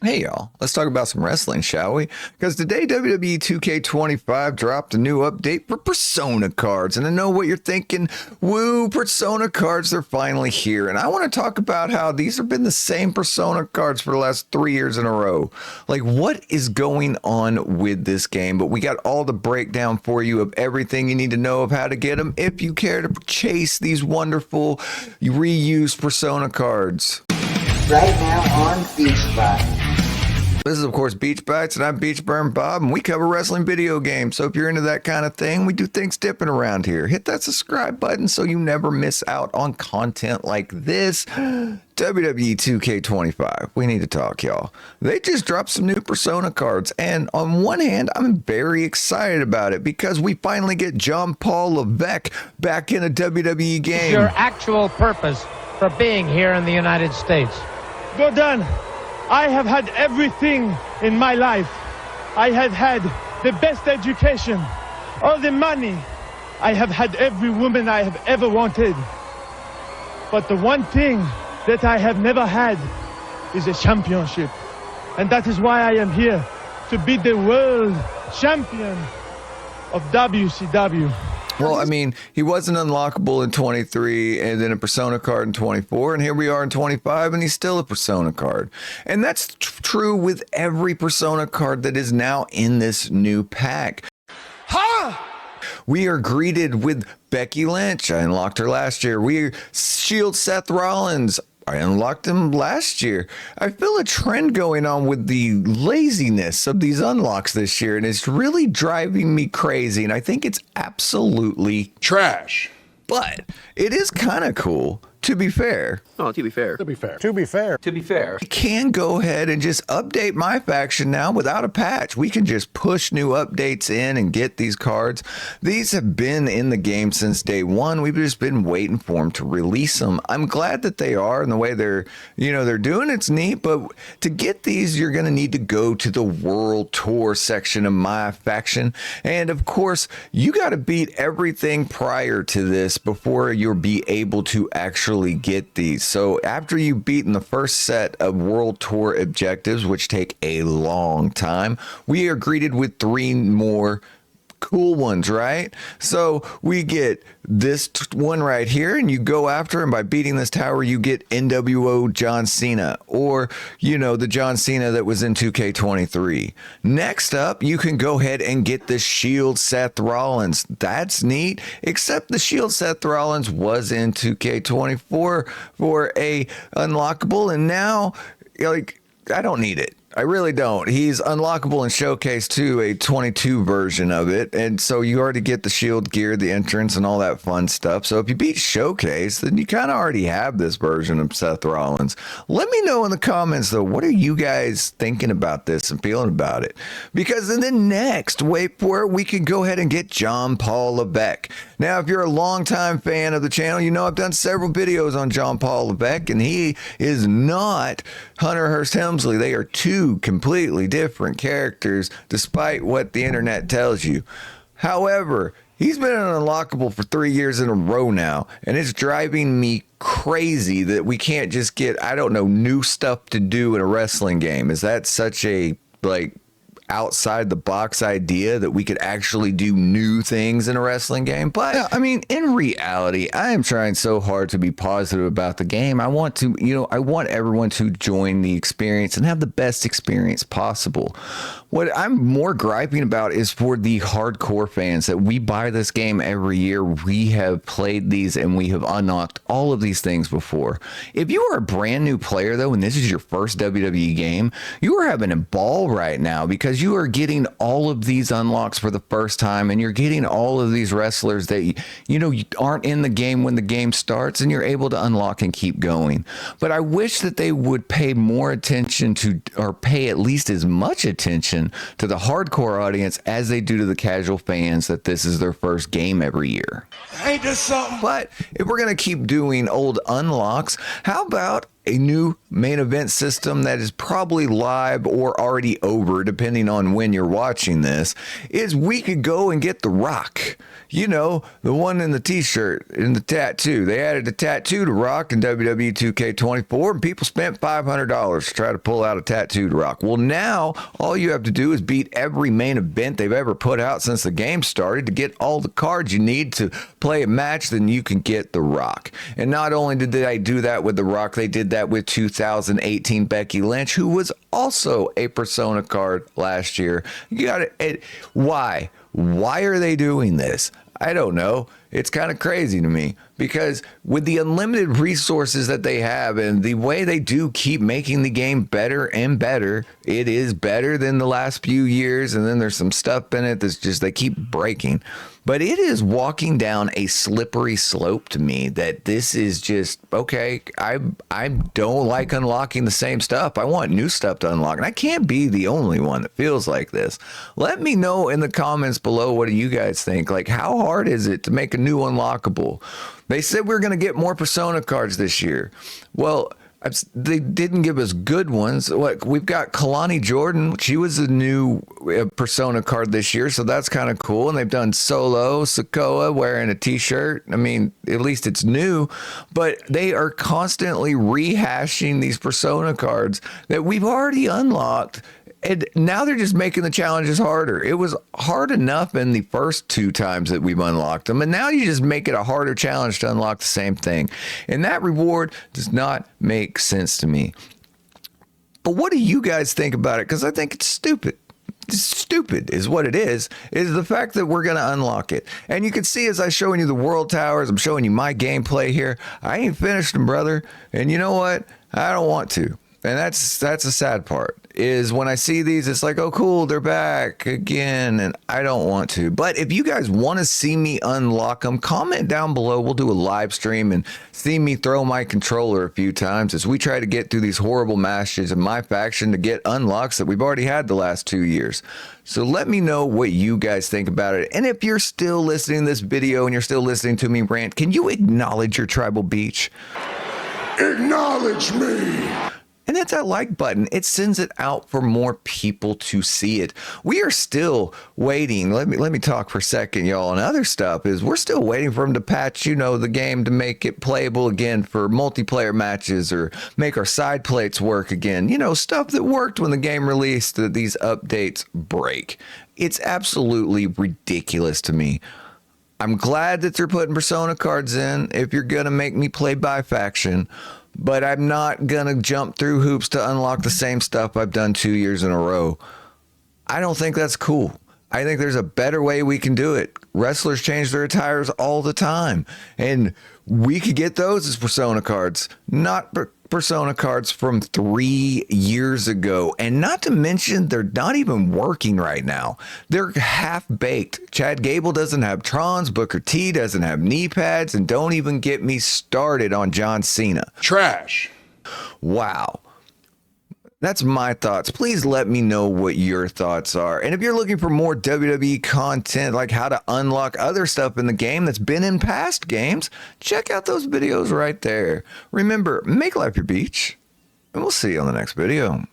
Hey y'all, let's talk about some wrestling, shall we? Because today WWE 2K25 dropped a new update for Persona cards. And I know what you're thinking, woo, Persona cards, they're finally here. And I want to talk about how these have been the same Persona cards for the last 3 years in a row. Like, what is going on with this game? But we got all the breakdown for you of everything you need to know of how to get them if you care to chase these wonderful reused Persona cards. Right now on BeachBytes. This is, of course, BeachBytes, and I'm BeachBurnBob, and we cover wrestling video games. So if you're into that kind of thing, we do things different around here. Hit that subscribe button so you never miss out on content like this. WWE 2K25. We need to talk, y'all. They just dropped some new Persona cards, and on one hand, I'm very excited about it because we finally get Jean-Paul Levesque back in a WWE game. Your actual purpose for being here in the United States. Gordon, I have had everything in my life. I have had the best education, all the money. I have had every woman I have ever wanted. But the one thing that I have never had is a championship. And that is why I am here, to be the world champion of WCW. Well, I mean, he wasn't unlockable in 23 and then a Persona card in 24, and here we are in 25 and he's still a Persona card. And that's true with every Persona card that is now in this new pack. Huh? We are greeted with Becky Lynch. I unlocked her last year. We shield Seth Rollins. I unlocked him last year. I feel a trend going on with the laziness of these unlocks this year, and it's really driving me crazy, and I think it's absolutely trash. But it is kind of cool, to be fair. Oh, to be fair. To be fair. To be fair. To be fair. We can go ahead and just update MyFACTION now without a patch. We can just push new updates in and get these cards. These have been in the game since day one. We've just been waiting for them to release them. I'm glad that they are, and the way they're doing it's neat, but to get these, you're going to need to go to the World Tour section of MyFACTION. And of course, you got to beat everything prior to this before you'll be able to actually get these. So after you've beaten the first set of World Tour objectives, which take a long time, we are greeted with 3 more cool ones, right? So we get this one right here, and you go after, and by beating this tower, you get NWO John Cena, or, the John Cena that was in 2K23. Next up, you can go ahead and get the Shield Seth Rollins. That's neat, except the Shield Seth Rollins was in 2K24 for a unlockable, and now, I don't need it. I really don't. He's unlockable in Showcase 2, a 22 version of it. And so you already get the shield gear, the entrance, and all that fun stuff. So if you beat Showcase, then you kind of already have this version of Seth Rollins. Let me know in the comments, though, what are you guys thinking about this and feeling about it? Because in the next, wait for it, we can go ahead and get Jean-Paul Levesque. Now, if you're a longtime fan of the channel, you know I've done several videos on Jean-Paul Levesque, and he is not Hunter Hearst Helmsley. They are two completely different characters, despite what the internet tells you. However, he's been an unlockable for 3 years in a row now, and it's driving me crazy that we can't just get, new stuff to do in a wrestling game. Is that such a, outside the box idea that we could actually do new things in a wrestling game? But yeah, in reality, I am trying so hard to be positive about the game. I want to, I want everyone to join the experience and have the best experience possible. What I'm more griping about is for the hardcore fans that we buy this game every year. We have played these and we have unlocked all of these things before. If you are a brand new player, though, and this is your first WWE game, you are having a ball right now because you are getting all of these unlocks for the first time, and you're getting all of these wrestlers that you aren't in the game when the game starts, and you're able to unlock and keep going. But I wish that they would pay more attention to, or pay at least as much attention to the hardcore audience as they do to the casual fans that this is their first game every year. Ain't this something? But if we're going to keep doing old unlocks, how about a new main event system that is probably live or already over, depending on when you're watching this, is we could go and get The Rock. You know, the one in the t-shirt, in the tattoo. They added a tattoo to Rock in WWE 2K25, and people spent $500 to try to pull out a tattoo to Rock. Well, now all you have to do is beat every main event they've ever put out since the game started to get all the cards you need to play a match, then you can get The Rock. And not only did they do that with The Rock, they did that with 2018 Becky Lynch, who was also a Persona card last year. You got it. Why? Why are they doing this? I don't know. It's kind of crazy to me because with the unlimited resources that they have and the way they do keep making the game better and better, it is better than the last few years. And then there's some stuff in it that's just, they keep breaking. But it is walking down a slippery slope to me that this is just, okay, I don't like unlocking the same stuff. I want new stuff to unlock. And I can't be the only one that feels like this. Let me know in the comments below, what do you guys think? Like, how hard is it to make a new unlockable? They said we're going to get more Persona cards this year. Well, they didn't give us good ones. Like, we've got Kalani Jordan. She was a new Persona card this year, so that's kind of cool. And they've done Solo Sikoa wearing a t-shirt. I mean, at least it's new. But they are constantly rehashing these Persona cards that we've already unlocked. And now they're just making the challenges harder. It was hard enough in the first 2 times that we've unlocked them. And now you just make it a harder challenge to unlock the same thing. And that reward does not make sense to me. But what do you guys think about it? Because I think it's stupid. Stupid is what it is the fact that we're going to unlock it. And you can see as I'm showing you the world towers, I'm showing you my gameplay here. I ain't finished them, brother. And you know what? I don't want to. And that's a sad part, is when I see these, it's like, oh, cool, they're back again, and I don't want to. But if you guys want to see me unlock them, comment down below. We'll do a live stream and see me throw my controller a few times as we try to get through these horrible matches in my faction to get unlocks that we've already had the last 2 years. So let me know what you guys think about it. And if you're still listening to this video and you're still listening to me rant, can you acknowledge your tribal beach? Acknowledge me! And hit that like button. It sends it out for more people to see it. We are still waiting. Let me talk for a second, y'all. And other stuff is we're still waiting for them to patch, you know, the game to make it playable again for multiplayer matches or make our side plates work again. You know, stuff that worked when the game released, that these updates break. It's absolutely ridiculous to me. I'm glad that they're putting Persona cards in if you're going to make me play MyFACTION. But I'm not going to jump through hoops to unlock the same stuff I've done 2 years in a row. I don't think that's cool. I think there's a better way we can do it. Wrestlers change their attires all the time. And we could get those as Persona cards, not Persona cards from 3 years ago. And not to mention, they're not even working right now. They're half-baked. Chad Gable doesn't have Trons, Booker T doesn't have knee pads, and don't even get me started on John Cena. Trash. Wow. That's my thoughts. Please let me know what your thoughts are. And if you're looking for more WWE content, like how to unlock other stuff in the game that's been in past games, check out those videos right there. Remember, make life your beach, and we'll see you on the next video.